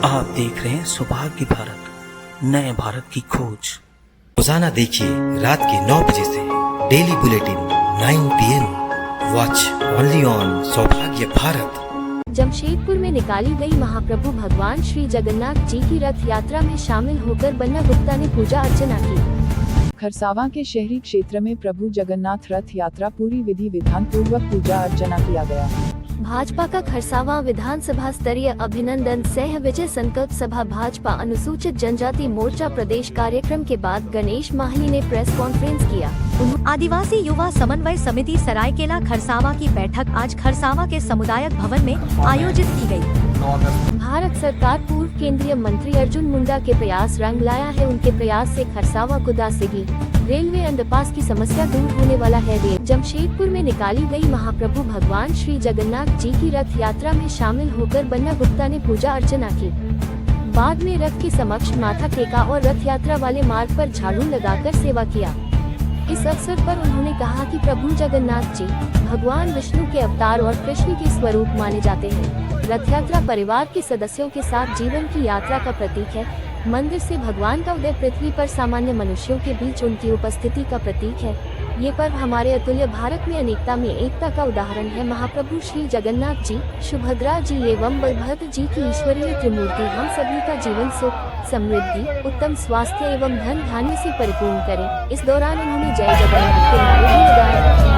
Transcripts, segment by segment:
आप देख रहे हैं सौभाग्य भारत, नए भारत की खोज। रोजाना देखिए रात के 9 बजे से daily bulletin 9 PM। Watch only on सौभाग्य भारत। जमशेदपुर में निकाली गई महाप्रभु भगवान श्री जगन्नाथ जी की रथ यात्रा में शामिल होकर बन्ना गुप्ता ने पूजा अर्चना की। खरसावां के शहरी क्षेत्र में प्रभु जगन्नाथ रथ यात्रा पूरी विधि विधान पूर्वक पूजा अर्चना किया गया। भाजपा का खरसावां विधानसभा स्तरीय अभिनंदन सह विजय संकल्प सभा भाजपा अनुसूचित जनजाति मोर्चा प्रदेश कार्यक्रम के बाद गणेश माहली ने प्रेस कॉन्फ्रेंस किया। आदिवासी युवा समन्वय समिति सरायकेला खरसावां की बैठक आज खरसावां के समुदायक भवन में आयोजित की गई। भारत सरकार पूर्व केंद्रीय मंत्री अर्जुन मुंडा के प्रयास रंग लाया है। उनके प्रयास से खरसावां कुदासिगी रेलवे अंडरपास की समस्या दूर होने वाला है। जमशेदपुर में निकाली गई महाप्रभु भगवान श्री जगन्नाथ जी की रथ यात्रा में शामिल होकर बन्ना गुप्ता ने पूजा अर्चना की। बाद में रथ के समक्ष माथा टेका और रथ यात्रा वाले मार्ग पर झाड़ू लगाकर सेवा किया। इस अवसर पर उन्होंने कहा कि प्रभु जगन्नाथ जी भगवान विष्णु के अवतार और कृष्ण के स्वरूप माने जाते हैं। रथ यात्रा परिवार के सदस्यों के साथ जीवन की यात्रा का प्रतीक है। मंदिर से भगवान का उदय पृथ्वी पर सामान्य मनुष्यों के बीच उनकी उपस्थिति का प्रतीक है। ये पर्व हमारे अतुल्य भारत में अनेकता में एकता का उदाहरण है। महाप्रभु श्री जगन्नाथ जी, सुभद्रा जी एवं बलभद्र जी की ईश्वरीय त्रिमूर्ति हम सभी का जीवन सुख, समृद्धि, उत्तम स्वास्थ्य एवं धन धान्य से परिपूर्ण करे। इस दौरान उन्होंने जय जगन्नाथ के नारे भी लगाए।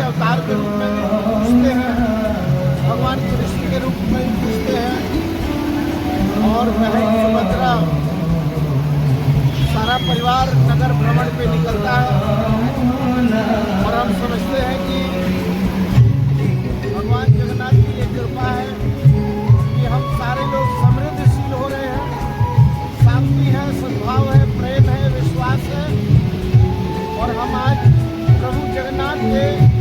अवतार के रूप में पूछते हैं, भगवान कृष्ण के रूप में पूछते हैं और बहन सुभद्रा सारा परिवार नगर भ्रमण पे निकलता है और हम समझते हैं कि भगवान जगन्नाथ की ये कृपा है कि हम सारे लोग समृद्धशील हो रहे हैं। शांति है, सद्भाव है, प्रेम है, विश्वास है और हम आज प्रभु जगन्नाथ के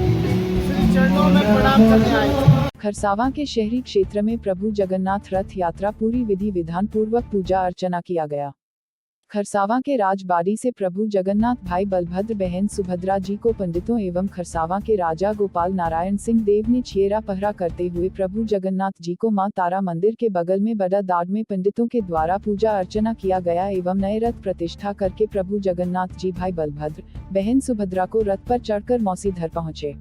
चरणों में प्रणाम करने आए। खरसावां के शहरी क्षेत्र में प्रभु जगन्नाथ रथ यात्रा पूरी विधि विधान पूर्वक पूजा अर्चना किया गया। खरसावां के राजबाड़ी से प्रभु जगन्नाथ भाई बलभद्र बहन सुभद्रा जी को पंडितों एवं खरसावां के राजा गोपाल नारायण सिंह देव ने छेरा पहरा करते हुए प्रभु जगन्नाथ जी को मां तारा मंदिर के बगल में बड़ा दाड़ में पंडितों के द्वारा पूजा अर्चना किया गया एवं नए रथ प्रतिष्ठा करके प्रभु जगन्नाथ जी भाई बलभद्र बहन सुभद्रा को रथ पर चढ़कर मौसीधर पहुँचे।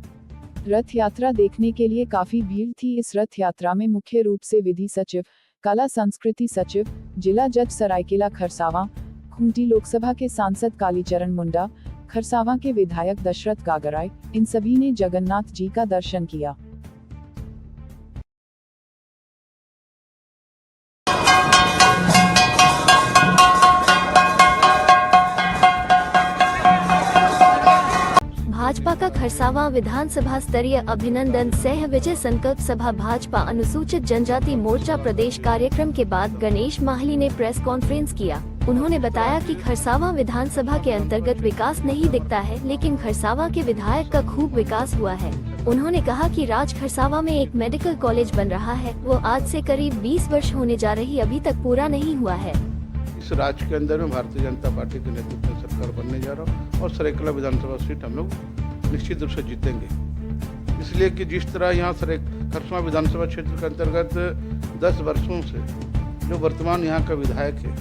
रथ यात्रा देखने के लिए काफी भीड़ थी। इस रथ यात्रा में मुख्य रूप से विधि सचिव, कला संस्कृति सचिव, जिला जज सरायकेला खरसावां, खूंटी लोकसभा के सांसद कालीचरण मुंडा, खरसावां के विधायक दशरथ गागराय, इन सभी ने जगन्नाथ जी का दर्शन किया। भाजपा का खरसावां विधानसभा स्तरीय अभिनंदन सह विजय संकल्प सभा भाजपा अनुसूचित जनजाति मोर्चा प्रदेश कार्यक्रम के बाद गणेश माहली ने प्रेस कॉन्फ्रेंस किया। उन्होंने बताया कि खरसावां विधानसभा के अंतर्गत विकास नहीं दिखता है, लेकिन खरसावां के विधायक का खूब विकास हुआ है। उन्होंने कहा कि राज खरसावां में एक मेडिकल कॉलेज बन रहा है, वो आज से करीब 20 वर्ष होने जा रही, अभी तक पूरा नहीं हुआ है। इस राज्य के अंदर में भारतीय जनता पार्टी के नेतृत्व में सरकार बनने जा रहा है और सरायकेला विधानसभा सीट हम लोग निश्चित रूप से जीतेंगे। इसलिए कि जिस तरह यहाँ खरसावां विधानसभा क्षेत्र के अंतर्गत 10 वर्षों से जो वर्तमान यहाँ का विधायक है,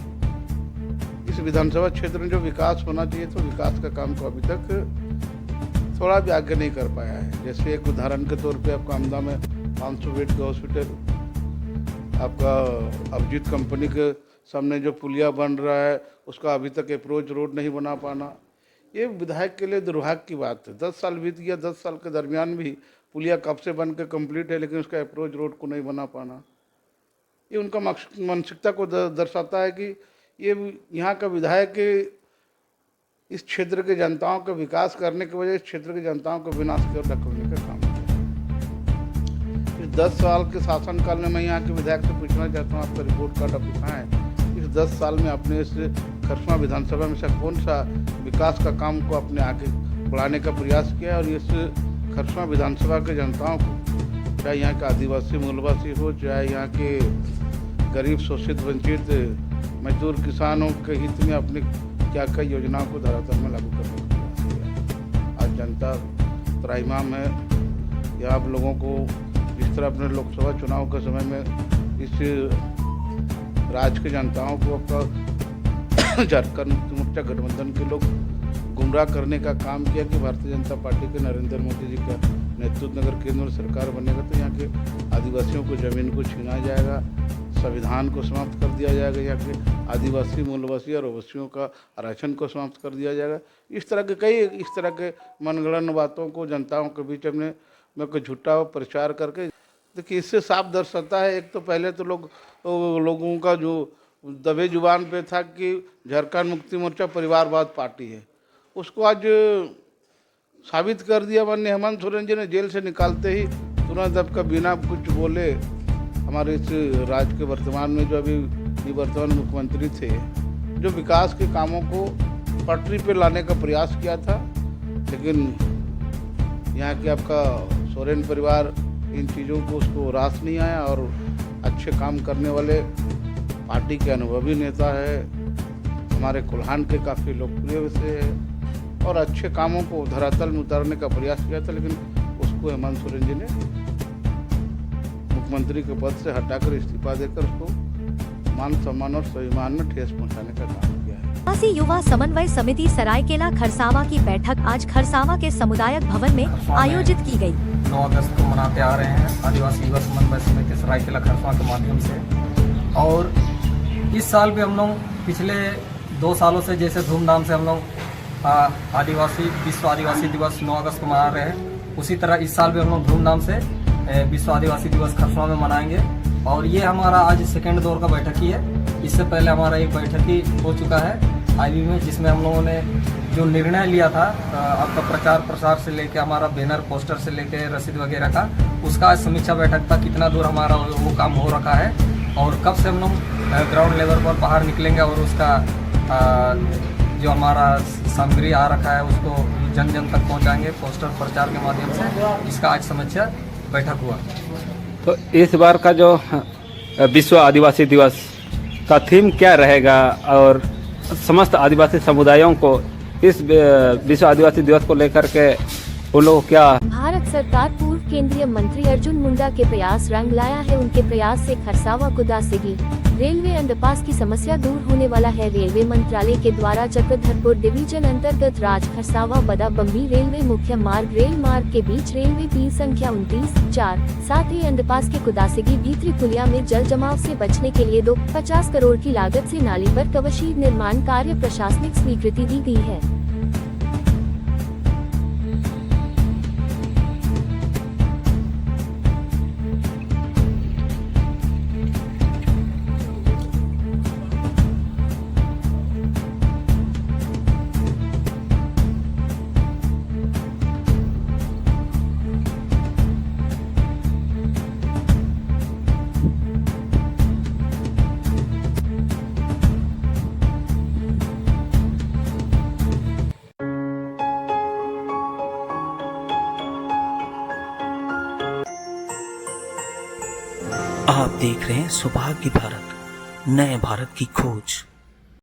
इस विधानसभा क्षेत्र में जो विकास होना चाहिए तो विकास का काम तो अभी तक थोड़ा भी आगे नहीं कर पाया है। जैसे एक उदाहरण के तौर पे आपका आमदा में 500 बेड का हॉस्पिटल, आपका अभिजीत कंपनी के सामने जो पुलिया बन रहा है उसका अभी तक अप्रोच रोड नहीं बना पाना, ये विधायक के लिए दुर्भाग्य की बात है। 10 साल बीत गया, 10 साल के दरमियान भी पुलिया कब से बन के कम्प्लीट है, लेकिन उसका अप्रोच रोड को नहीं बना पाना, ये उनका मानसिकता को दर्शाता है कि ये यहाँ का विधायक इस क्षेत्र के जनताओं का विकास करने की वजह इस क्षेत्र के जनताओं को विनाश की ओर ढकेलने का काम किया। इस 10 साल के शासनकाल में मैं यहाँ के विधायक से पूछना चाहता हूँ, आपका रिपोर्ट कार्ड आप दिखाएं, इस 10 साल में आपने इस खरसवां विधानसभा में से कौन सा विकास का काम को अपने आगे बढ़ाने का प्रयास किया, और इस खरसवां विधानसभा के जनताओं को, चाहे यहाँ के आदिवासी मूलवासी हो, चाहे यहाँ के गरीब शोषित वंचित मजदूर किसानों के हित में अपनी क्या क्या योजनाओं को धरातल में लागू करने का प्रयास किया। आज जनता त्राहिमाम है। यह आप लोगों को जिस तरह अपने लोकसभा चुनाव के समय में इस राज्य के जनताओं को आपका झारखंड मुक्ति मोर्चा गठबंधन के लोग गुमराह करने का काम किया कि भारतीय जनता पार्टी के नरेंद्र मोदी जी का नेतृत्व अगर केंद्र में सरकार बनेगा तो यहाँ के आदिवासियों को ज़मीन को छीना जाएगा, संविधान को समाप्त कर दिया जाएगा, यहाँ के आदिवासी मूलवासी और ओबीसियों का आरक्षण को समाप्त कर दिया जाएगा। इस तरह के कई इस तरह के मनगढ़ंत बातों को जनताओं के बीच में कोई झूठा प्रचार करके, देखिए इससे साफ दर्शाता है। एक तो पहले तो लोगों का जो दबे जुबान पे था कि झारखंड मुक्ति मोर्चा परिवारवाद पार्टी है, उसको आज साबित कर दिया माननीय हेमंत सोरेन जी ने। जेल से निकालते ही तुरंत आपका बिना कुछ बोले हमारे इस राज्य के वर्तमान में जो अभी निवर्तमान मुख्यमंत्री थे, जो विकास के कामों को पटरी पे लाने का प्रयास किया था, लेकिन यहाँ के आपका सोरेन परिवार इन चीज़ों को उसको रास नहीं आया और अच्छे काम करने वाले पार्टी के अनुभवी नेता है, हमारे कोल्हान के काफ़ी लोकप्रिय से है और अच्छे कामों को धरातल में उतारने का प्रयास किया था, लेकिन उसको हेमंत सोरेन जी ने मुख्यमंत्री के पद से हटाकर इस्तीफा देकर उसको मान सम्मान और स्वाभिमान में ठेस पहुंचाने का काम किया है। आदिवासी युवा समन्वय समिति सरायकेला खरसावां की बैठक आज खरसावां के सामुदायिक भवन में आयोजित की गई। 9 अगस्त को मनाते आ रहे हैं आदिवासी युवा समन्वय समिति सरायकेला खरसावां के माध्यम से, और इस साल भी हम लोग पिछले 2 सालों से जैसे धूमधाम से हम लोग विश्व आदिवासी दिवस 9 अगस्त को मना रहे हैं, उसी तरह इस साल भी हम लोग धूमधाम से विश्व आदिवासी दिवस खरसावां में मनाएंगे। और ये हमारा आज सेकेंड दौर का बैठक ही है। इससे पहले हमारा एक बैठक ही हो चुका है आईबी में, जिसमें हम लोगों ने जो निर्णय लिया था आपका प्रचार प्रसार से लेके हमारा बैनर पोस्टर से लेके रसीद वगैरह का, उसका आज समीक्षा बैठक था, कितना दूर हमारा वो काम हो रखा है और कब से हम लोग ग्राउंड लेवल पर बाहर निकलेंगे और उसका जो हमारा सामग्री आ रखा है उसको जन जन तक पहुंचाएंगे पोस्टर प्रचार के माध्यम से। इसका आज समीक्षा बैठक हुआ। तो इस बार का जो विश्व आदिवासी दिवस का थीम क्या रहेगा और समस्त आदिवासी समुदायों को इस विश्व आदिवासी दिवस को लेकर के उन लोगों क्या? भारत सरकार पूर्व केंद्रीय मंत्री अर्जुन मुंडा के प्रयास रंग लाया है। उनके प्रयास से खरसावां कुदासेगी रेलवे अंडरपास की समस्या दूर होने वाला है। रेलवे मंत्रालय के द्वारा चक्रधरपुर डिवीजन अंतर्गत राज खरसावां बदा बम्बी रेलवे मुख्य मार्ग रेल मार्ग के बीच रेलवे पी संख्या 29/4 साथ ही अंडरपास के कुदासेगी भीतरी पुलिया में जल जमाव से बचने के लिए 50 करोड़ की लागत से नाली पर कवशीर निर्माण कार्य प्रशासनिक स्वीकृति दी गई है। आप देख रहे हैं सौभाग्य भारत, नए भारत की खोज।